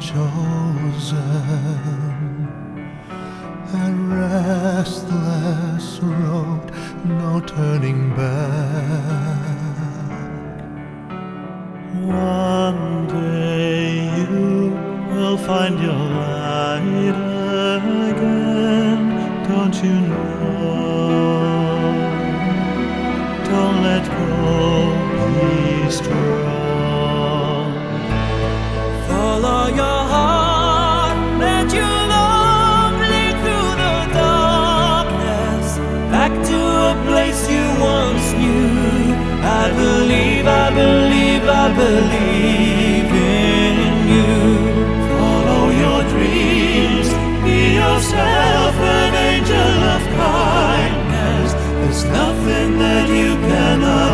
chosen a restless road, no turning back. One day you will find your light again, don't you know? Don't let go, be strong. Follow your heart, let your love lead through the darkness, back to a place you once knew. I believe, I believe, I believe in you. Follow your dreams, be yourself, an angel of kindness. There's nothing that you cannot